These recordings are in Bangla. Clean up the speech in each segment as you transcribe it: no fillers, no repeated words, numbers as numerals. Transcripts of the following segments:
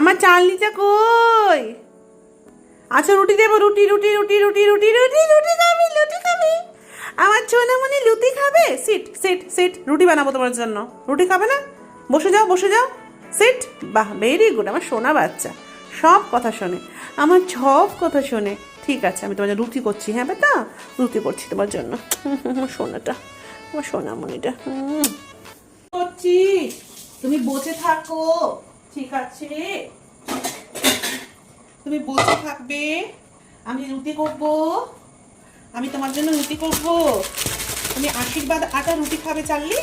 আমার চালনিটা কই? আচ্ছা রুটি দেবো, রুটি রুটি রুটি রুটি রুটি রুটি রুটি খাবে, রুটি খাবে আমার সোনামণি, লুচি খাবে। সিট সিট সিট, রুটি বানাবো তোমার জন্য। রুটি খাবে না? বসে যাও বসে যাও, সিট। বাহ, ভেরি গুড, আমার সোনা বাচ্চা, সব কথা শোনে, আমার সব কথা শোনে। ঠিক আছে, আমি তোমার জন্য রুটি করছি। হ্যাঁ বেটা, রুটি করছি তোমার জন্য। সোনাটা, আমার সোনামণিটা করছি। তুমি বসে থাকো, ঠিক আছে? তুমি বসে থাকবে, আমি রুটি করব, আমি তোমার জন্য রুটি করব। তুমি আশীর্বাদ আটা রুটি খাবে চাললি?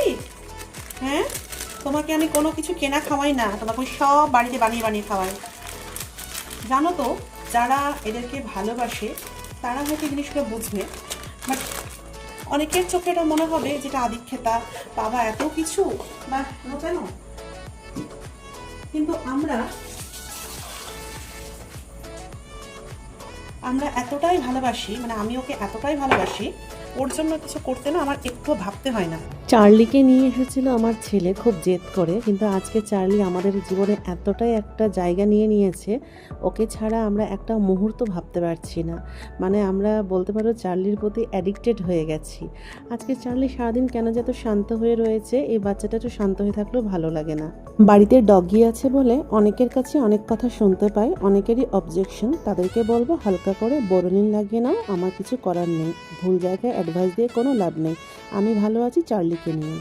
হ্যাঁ, তোমাকে আমি কোনো কিছু কেনা খাওয়াই না, তোমাকে আমি সব বাড়িতে বানিয়ে বানিয়ে খাওয়াই। জানো তো, যারা এদেরকে ভালোবাসে তারা হয়তো জিনিসগুলো বুঝবে, বাট অনেকের চোখে এটা মনে হবে যেটা আদিক্ষেতা, বাবা এত কিছু বা কেন। কিন্তু আমরা এতটাই ভালোবাসি, মানে আমি ওকে এতটাই ভালোবাসি, ওর জন্য কিছু করতে না আমার একটু ভাবতে হয় না। চার্লিকে নিয়ে এসেছিল আমার ছেলে খুব জেদ করে, কিন্তু আজকে চার্লি আমাদের জীবনে এতটাই একটা জায়গা নিয়ে নিয়েছে, ওকে ছাড়া আমরা একটা মুহূর্ত ভাবতে পারছি না। মানে আমরা বলতে পারো চার্লির প্রতি অ্যাডিক্টেড হয়ে গেছি। আজকে চার্লি সারাদিন কেন যে এত শান্ত হয়ে রয়েছে, এই বাচ্চাটা একটু শান্ত হয়ে থাকলেও ভালো লাগে না। বাড়িতে ডগি আছে বলে অনেকের কাছে অনেক কথা শুনতে পাই, অনেকেরই অবজেকশন। তাদেরকে বলবো হালকা করে বোরোলিন লাগিয়ে নাও, আমার কিছু করার নেই। ভুল জায়গায় অ্যাডভাইস দিয়ে কোনো লাভ নেই। আমি ভালো আছি চার্লিকে নিয়ে।